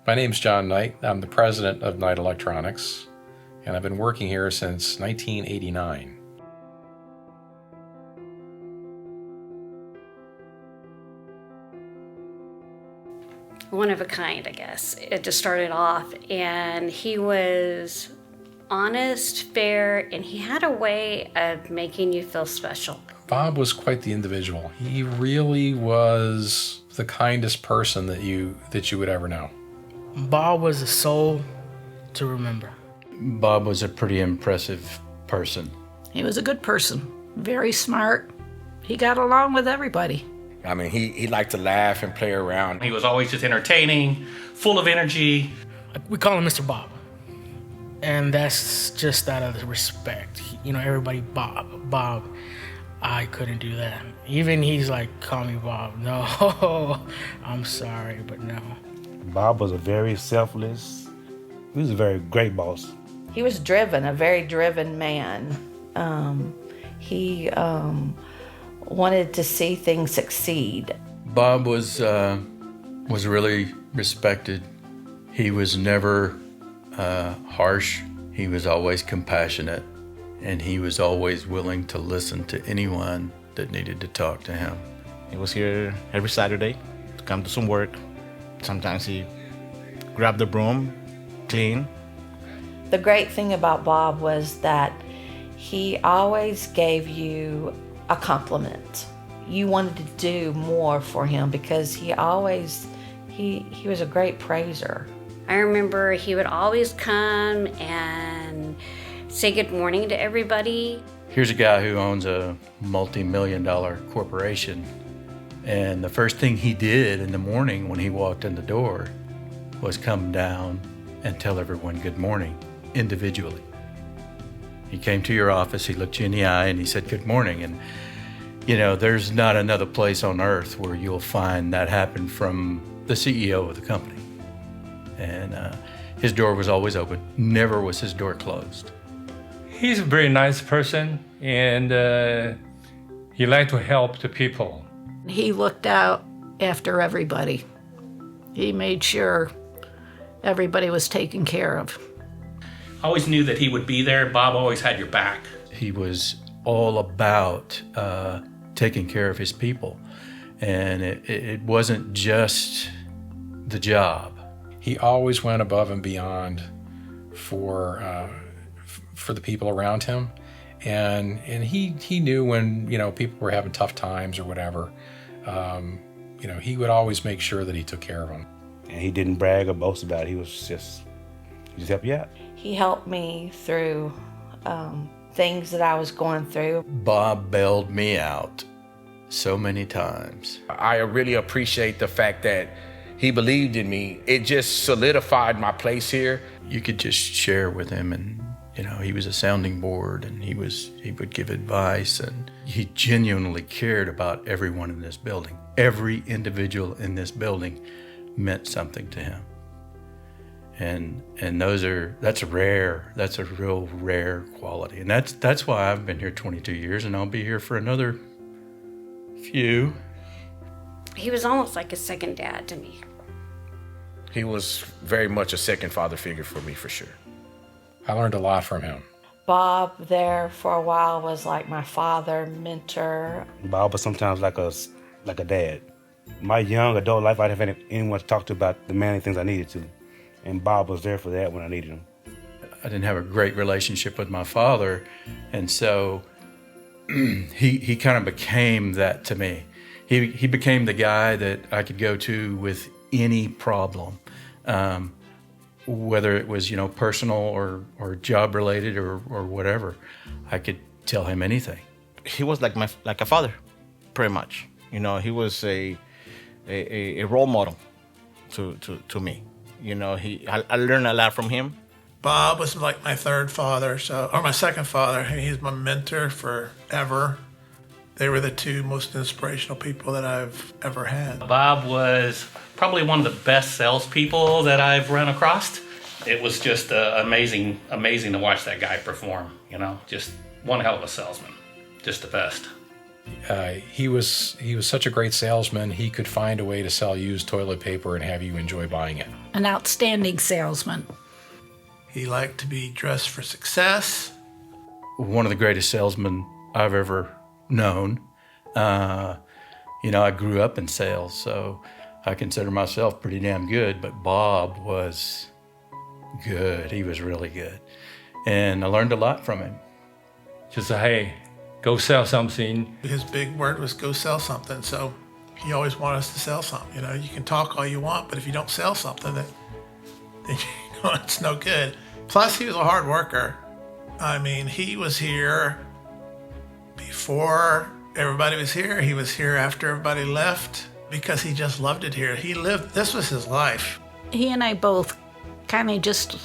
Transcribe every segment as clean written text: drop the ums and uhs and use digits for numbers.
My name's John Knight. I'm the president of Knight Electronics, and I've been working here since 1989. One of a kind, I guess. It just started off, and he was honest, fair, and he had a way of making you feel special. Bob was quite the individual. He really was the kindest person that you would ever know. Bob was a soul to remember. Bob was a pretty impressive person. He was a good person, very smart. He got along with everybody. I mean, he liked to laugh and play around. He was always just entertaining, full of energy. We call him Mr. Bob. And that's just out of respect. Everybody, Bob. I couldn't do that. Even he's like, call me Bob. No, I'm sorry, but no. Bob was a very selfless, he was a very great boss. He was driven, a very driven man. He wanted to see things succeed. Bob was really respected. He was never harsh. He was always compassionate, and he was always willing to listen to anyone that needed to talk to him. He was here every Saturday to come do some work. Sometimes he grabbed the broom, clean. The great thing about Bob was that he always gave you a compliment. You wanted to do more for him because he was a great praiser. I remember he would always come and say good morning to everybody. Here's a guy who owns a multi-million-dollar corporation, and the first thing he did in the morning when he walked in the door was come down and tell everyone good morning individually. He came to your office, he looked you in the eye, and he said good morning. And there's not another place on earth where you'll find that happen from the CEO of the company. And his door was always open. Never was his door closed. He's a very nice person, and he liked to help the people. He looked out after everybody. He made sure everybody was taken care of. I always knew that he would be there. Bob always had your back. He was all about taking care of his people. And it wasn't just the job. He always went above and beyond for the people around him, and he knew when people were having tough times or whatever. He would always make sure that he took care of them. And he didn't brag or boast about it. He just helped you out. He helped me through things that I was going through. Bob bailed me out so many times. I really appreciate the fact that he believed in me. It just solidified my place here. You could just share with him, and he was a sounding board, and he would give advice, and he genuinely cared about everyone in this building. Every individual in this building meant something to him. And that's rare. That's a real rare quality. And that's why I've been here 22 years, and I'll be here for another few. He was almost like a second dad to me. He was very much a second father figure for me, for sure. I learned a lot from him. Bob there for a while was like my father, mentor. Bob was sometimes like a dad. My young adult life, I didn't have anyone to talk to about the manly things I needed to. And Bob was there for that when I needed him. I didn't have a great relationship with my father, and so he kind of became that to me. He became the guy that I could go to with any problem, whether it was personal or job related or whatever. I could tell him anything. He was like a father, pretty much. He was a role model to me. I learned a lot from him. Bob was like my third father, or my second father. He's my mentor forever. They were the two most inspirational people that I've ever had. Bob was probably one of the best salespeople that I've run across. It was just amazing to watch that guy perform. Just one hell of a salesman, just the best. He was such a great salesman. He could find a way to sell used toilet paper and have you enjoy buying it. An outstanding salesman. He liked to be dressed for success. One of the greatest salesmen I've ever known. I grew up in sales, so I consider myself pretty damn good, but Bob was good. He was really good. And I learned a lot from him. Just say, hey, go sell something. His big word was go sell something. So he always wanted us to sell something. You can talk all you want, but if you don't sell something, then it's no good. Plus, he was a hard worker. I mean, he was here before everybody was here. He was here after everybody left because he just loved it here. This was his life. He and I both kind of just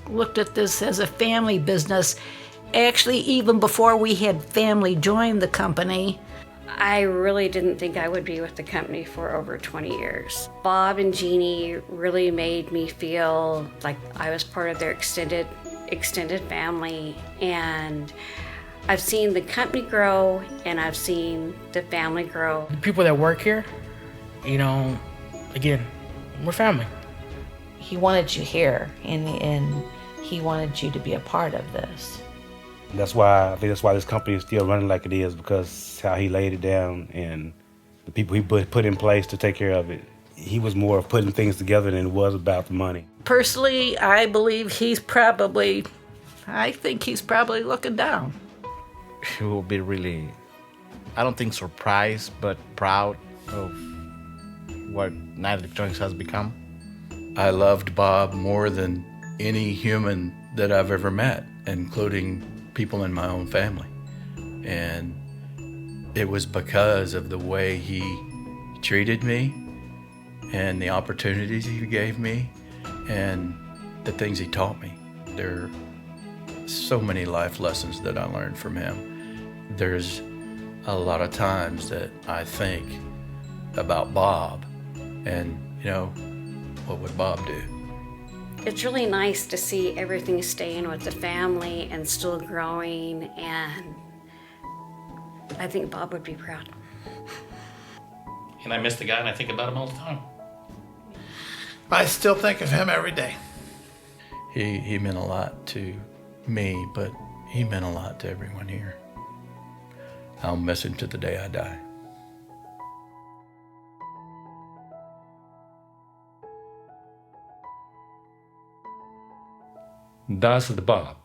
looked at this as a family business. Actually, even before we had family join the company. I really didn't think I would be with the company for over 20 years. Bob and Jeannie really made me feel like I was part of their extended family, and I've seen the company grow and I've seen the family grow. The people that work here, again, we're family. He wanted you here, and he wanted you to be a part of this. I think that's why this company is still running like it is, because how he laid it down and the people he put in place to take care of it. He was more of putting things together than it was about the money. Personally, I believe I think he's probably looking down. He will be really, I don't think surprised, but proud of what Knight Electronics has become. I loved Bob more than any human that I've ever met, including people in my own family. And it was because of the way he treated me and the opportunities he gave me and the things he taught me. There are so many life lessons that I learned from him. There's a lot of times that I think about Bob and, what would Bob do? It's really nice to see everything staying with the family and still growing, and I think Bob would be proud. And I miss the guy and I think about him all the time. I still think of him every day. He meant a lot to me, but he meant a lot to everyone here. I'll miss him to the day I die. That's the Bob.